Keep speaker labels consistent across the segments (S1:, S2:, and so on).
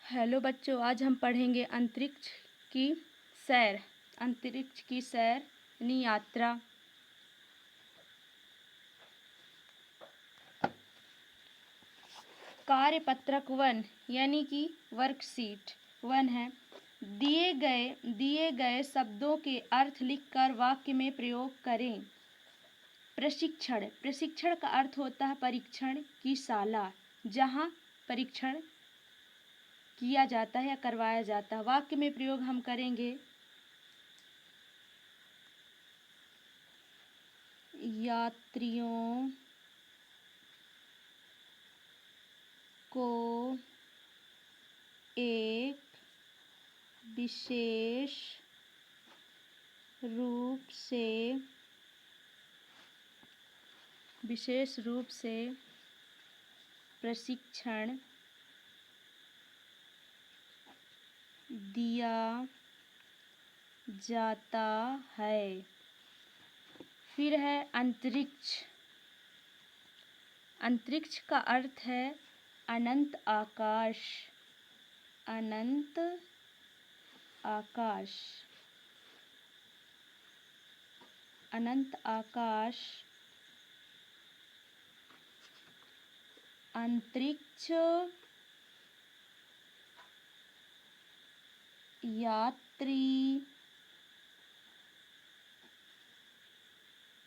S1: Hello बच्चों, आज हम पढ़ेंगे अंतरिक्ष की सैर। अंतरिक्ष की सैर यानी यात्रा। कार्यपत्रक 1 यानी कि वर्कशीट 1 है। दिए गए शब्दों के अर्थ लिखकर वाक्य में प्रयोग करें। प्रशिक्षण का अर्थ होता है परीक्षण की शाला, जहाँ परीक्षण किया जाता है या करवाया जाता है। वाक्य में प्रयोग हम करेंगे। यात्रियों को एक विशेष रूप से प्रशिक्षण दिया जाता है। फिर है अंतरिक्ष। अंतरिक्ष का अर्थ है अनंत आकाश। अनंत आकाश। अनंत आकाश। अंतरिक्ष यात्री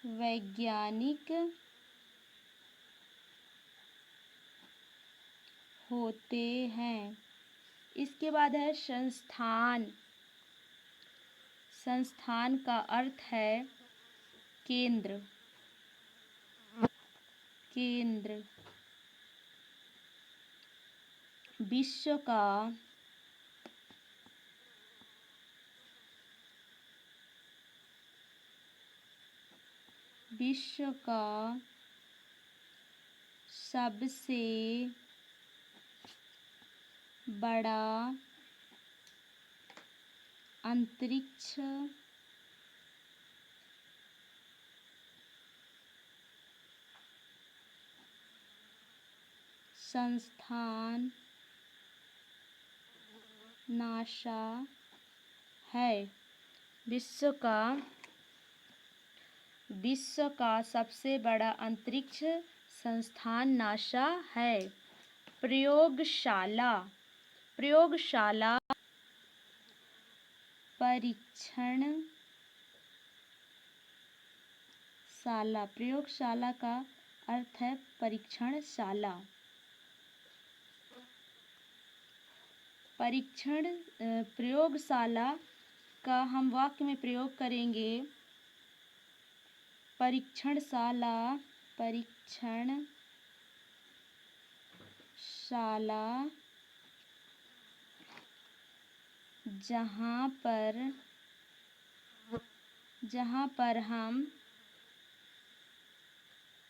S1: वैज्ञानिक होते हैं। इसके बाद है संस्थान। संस्थान का अर्थ है केंद्र। केंद्र। विश्व का सबसे बड़ा अंतरिक्ष संस्थान नासा है। विश्व का सबसे बड़ा अंतरिक्ष संस्थान नासा है। प्रयोगशाला। प्रयोगशाला का अर्थ है परीक्षणशाला। प्रयोगशाला का हम वाक्य में प्रयोग करेंगे। परीक्षणशाला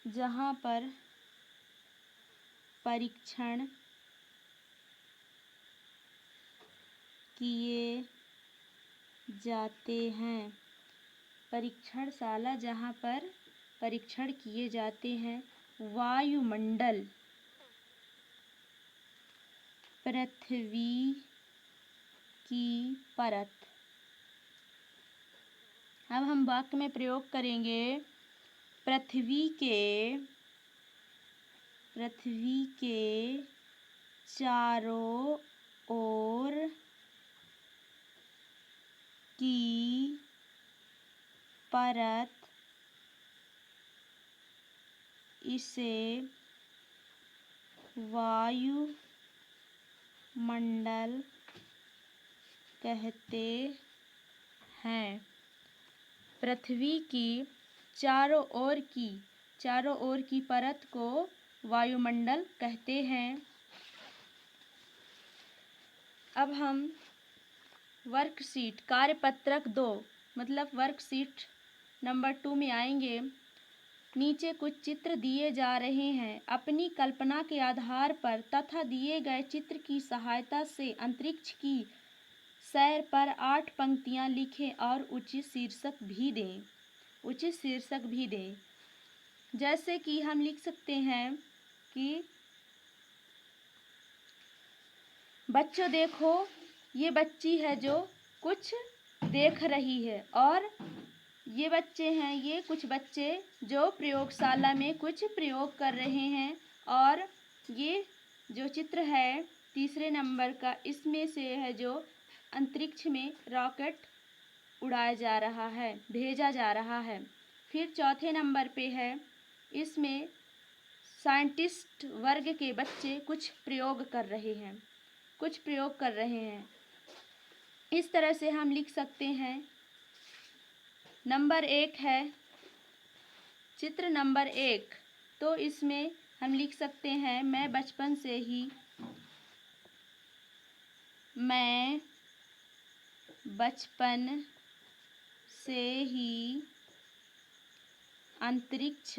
S1: जहाँ पर परीक्षण किए जाते हैं। परीक्षणशाला जहाँ पर परीक्षण किए जाते हैं। वायुमंडल। पृथ्वी की परत। अब हम वाक्य में प्रयोग करेंगे। पृथ्वी के चारों ओर की परत इसे वायुमंडल कहते हैं। पृथ्वी की चारों ओर की परत को वायुमंडल कहते हैं। अब हम वर्कशीट कार्यपत्रक 2 मतलब वर्कशीट नंबर 2 में आएंगे। नीचे कुछ चित्र दिए जा रहे हैं। अपनी कल्पना के आधार पर तथा दिए गए चित्र की सहायता से अंतरिक्ष की सैर पर 8 पंक्तियां लिखें और उचित शीर्षक भी दें। जैसे कि हम लिख सकते हैं कि बच्चों देखो, ये बच्ची है जो कुछ देख रही है, और ये बच्चे हैं, ये कुछ बच्चे जो प्रयोगशाला में कुछ प्रयोग कर रहे हैं। और ये जो चित्र है तीसरे नंबर का, इसमें से है जो अंतरिक्ष में रॉकेट उड़ाया जा रहा है, भेजा जा रहा है। फिर चौथे नंबर पे है, इसमें साइंटिस्ट वर्ग के बच्चे कुछ प्रयोग कर रहे हैं, कुछ प्रयोग कर रहे हैं। इस तरह से हम लिख सकते हैं। नंबर 1 है चित्र नंबर 1, तो इसमें हम लिख सकते हैं, मैं बचपन से ही अंतरिक्ष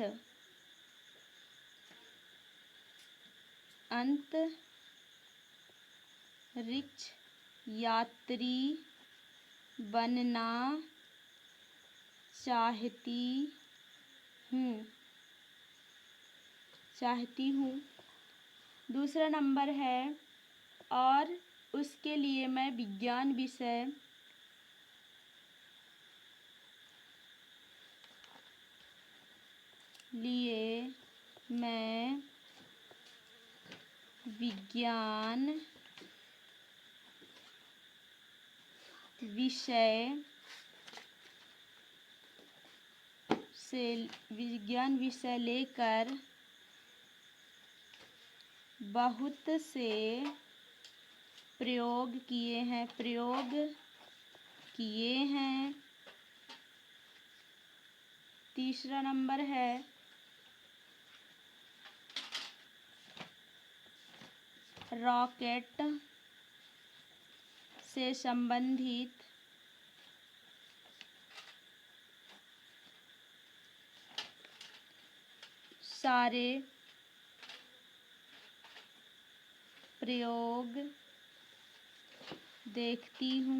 S1: यात्री बनना चाहती हूँ। दूसरा नंबर है, और उसके लिए मैं विज्ञान विज्ञान विषय लेकर बहुत से प्रयोग किए हैं। तीसरा नंबर है, रॉकेट से संबंधित सारे प्रयोग देखती हूँ।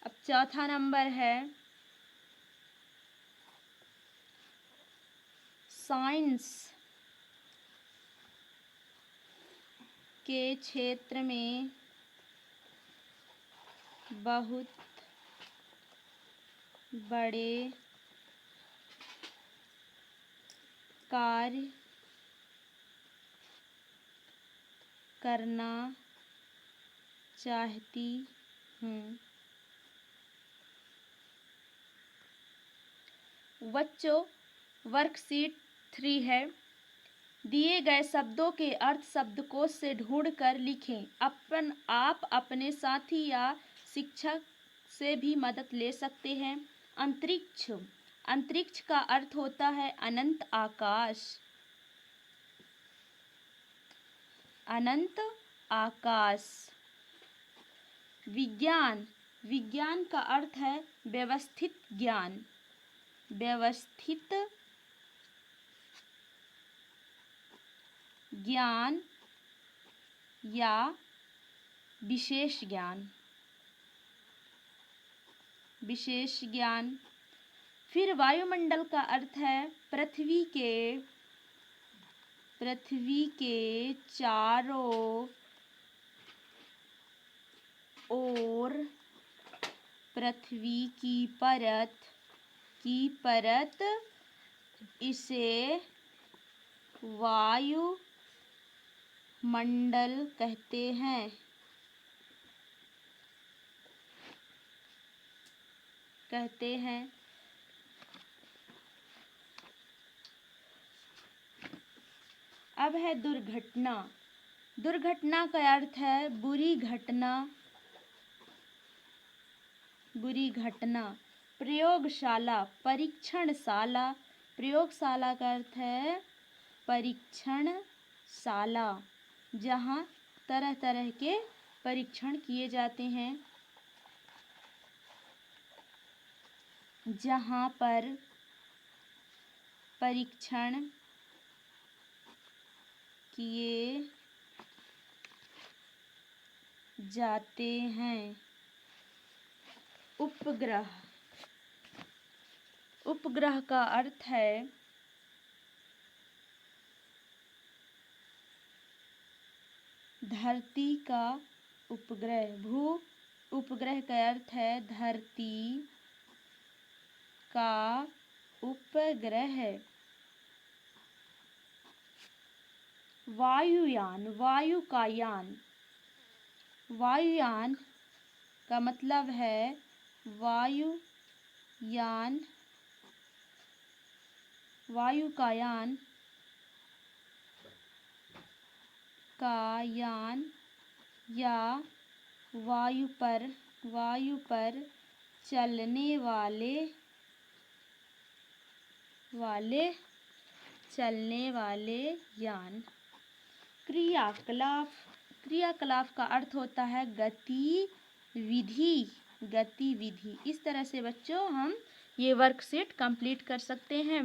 S1: अब चौथा नंबर है, साइंस के क्षेत्र में बहुत बड़े कार्य करना चाहती हूँ। बच्चों, वर्कशीट 3 है। दिए गए शब्दों के अर्थ शब्दकोश से ढूंढकर लिखें। आप अपने साथी या शिक्षक से भी मदद ले सकते हैं। अंतरिक्ष का अर्थ होता है अनंत आकाश। विज्ञान का अर्थ है व्यवस्थित ज्ञान, या विशेष ज्ञान। फिर वायुमंडल का अर्थ है पृथ्वी के चारों ओर पृथ्वी की परत, इसे वायुमंडल कहते हैं। अब है दुर्घटना। दुर्घटना का अर्थ है बुरी घटना। प्रयोगशाला, परीक्षणशाला। प्रयोगशाला का अर्थ है परीक्षणशाला, जहाँ तरह तरह के परीक्षण किए जाते हैं, जहाँ पर परीक्षण किए जाते हैं। उपग्रह का अर्थ है धरती का उपग्रह। भू उपग्रह का अर्थ है धरती का उपग्रह। वायुयान, वायु का यान। वायुयान का मतलब है वायुयान, वायु का यान, या वायु पर चलने वाले यान। क्रियाकलाप का अर्थ होता है गतिविधि। इस तरह से बच्चों हम ये वर्कशीट कंप्लीट कर सकते हैं।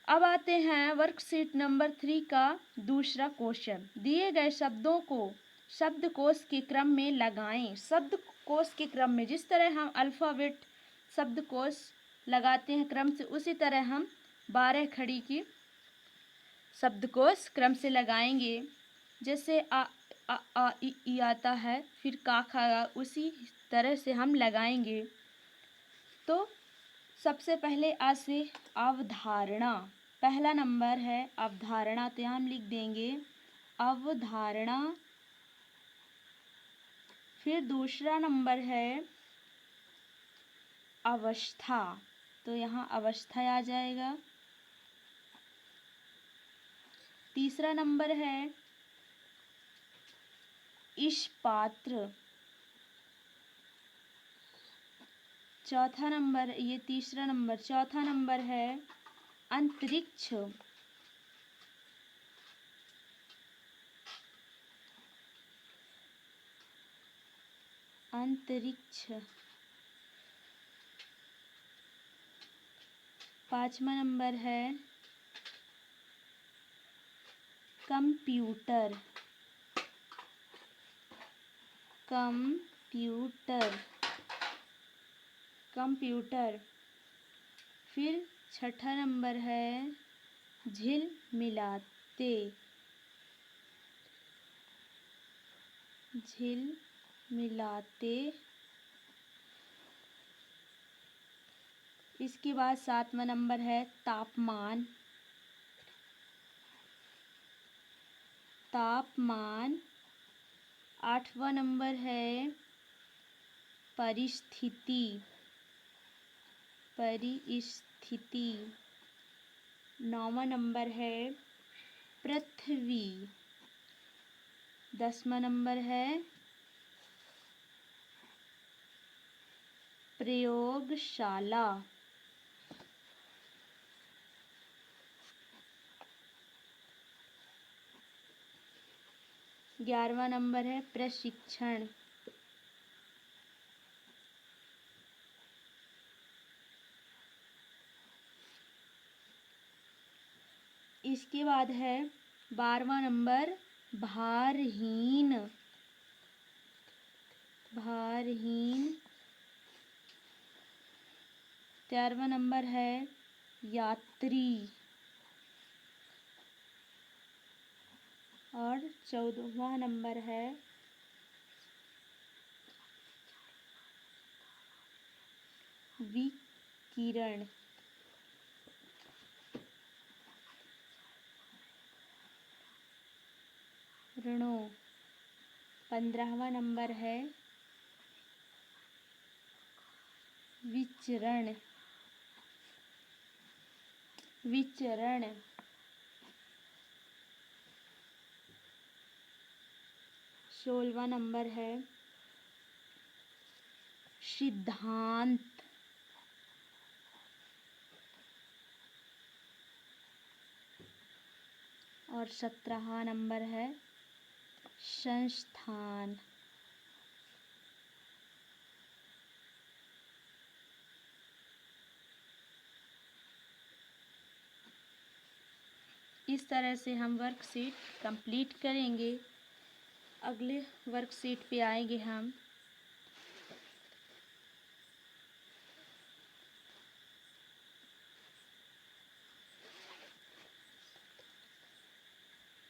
S1: अब आते हैं वर्कशीट नंबर 3 का दूसरा क्वेश्चन। दिए गए शब्दों को शब्दकोश के क्रम में लगाएं। शब्दकोश के क्रम में, जिस तरह हम अल्फ़ाबेट शब्दकोश लगाते हैं क्रम से, उसी तरह हम 12 खड़ी की शब्दकोश क्रम से लगाएंगे। जैसे आ इ ई आता है, फिर का खा, उसी तरह से हम लगाएंगे। तो सबसे पहले आ से अवधारणा। पहला नंबर है अवधारणा, तो हम लिख देंगे अवधारणा। फिर दूसरा नंबर है अवस्था, तो यहाँ अवस्था आ जाएगा। तीसरा नंबर है इष्पात्र। चौथा नंबर चौथा नंबर है अंतरिक्ष। पांचवा नंबर है कंप्यूटर। फिर छठा नंबर है झिलमिलाते। इसके बाद 7वां नंबर है तापमान। तापमान। 8वां नंबर है परिस्थिति। 9वां नंबर है पृथ्वी। 10वां नंबर है प्रयोगशाला। 11वां नंबर है प्रशिक्षण। इसके बाद है 12वां नंबर भारहीन। 13वां नंबर है यात्री। और 14वां नंबर है विकिरण। 15वां नंबर है विचरण। 16वां नंबर है सिद्धांत। और 17वां नंबर है संस्थान। इस तरह से हम वर्कशीट कंप्लीट करेंगे। अगले वर्कशीट पे आएंगे हम।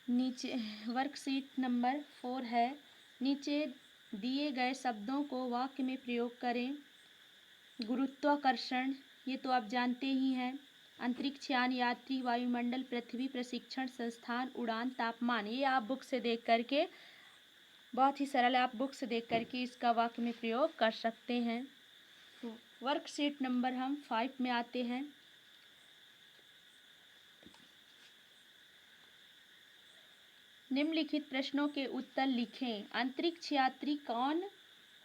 S1: नीचे वर्कशीट नंबर 4 है। नीचे दिए गए शब्दों को वाक्य में प्रयोग करें। गुरुत्वाकर्षण, ये तो आप जानते ही हैं। अंतरिक्ष यान, यात्री, वायुमंडल, पृथ्वी, प्रशिक्षण संस्थान, उड़ान, तापमान, ये आप बुक से देख करके, बहुत ही सरल, आप बुक से देख करके इसका वाक्य में प्रयोग कर सकते हैं। वर्कशीट नंबर हम 5 में आते हैं। निम्नलिखित प्रश्नों के उत्तर लिखें। अंतरिक्ष यात्री कौन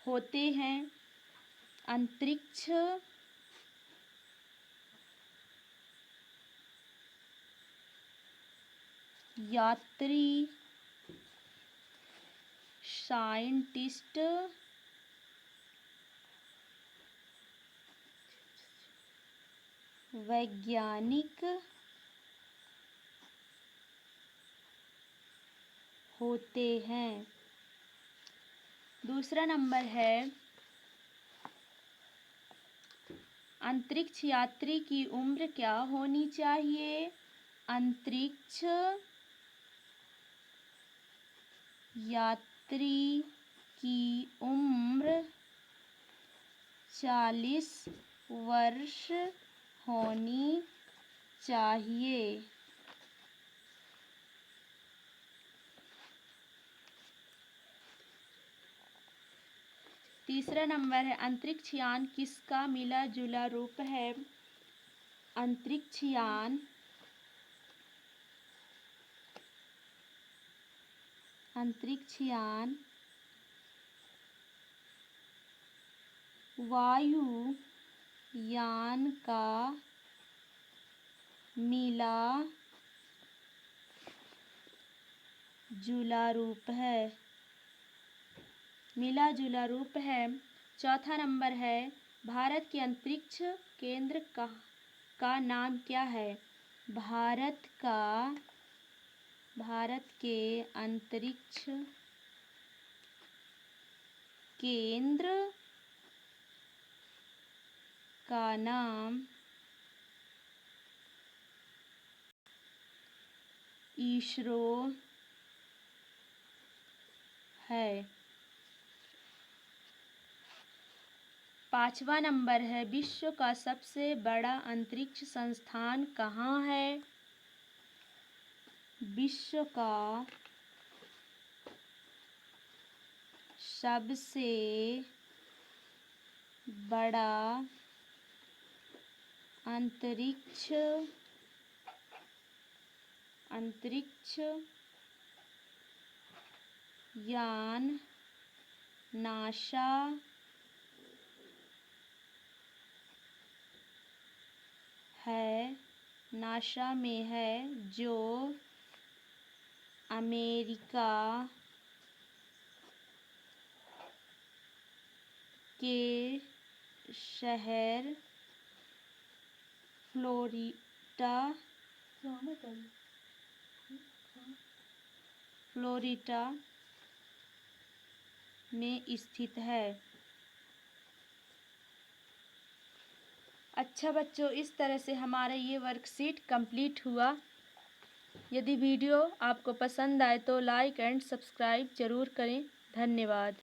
S1: होते हैं? अंतरिक्ष यात्री साइंटिस्ट, वैज्ञानिक होते हैं। दूसरा नंबर है, अंतरिक्ष यात्री की उम्र क्या होनी चाहिए? अंतरिक्ष यात्री की उम्र 40 वर्ष होनी चाहिए। तीसरा नंबर है, अंतरिक्ष यान किसका मिला जुला रूप है? अंतरिक्ष यान वायु यान का मिला जुला रूप है। मिला जुला रूप है। चौथा नंबर है, भारत के अंतरिक्ष केंद्र का नाम क्या है? भारत के अंतरिक्ष केंद्र का नाम इसरो है। पांचवा नंबर है, विश्व का सबसे बड़ा अंतरिक्ष संस्थान कहाँ है? विश्व का सबसे बड़ा अंतरिक्ष यान नासा में है, जो अमेरिका के शहर फ्लोरिडा में स्थित है। अच्छा बच्चों, इस तरह से हमारा ये वर्कशीट कंप्लीट हुआ। यदि वीडियो आपको पसंद आए तो लाइक एंड सब्सक्राइब ज़रूर करें। धन्यवाद।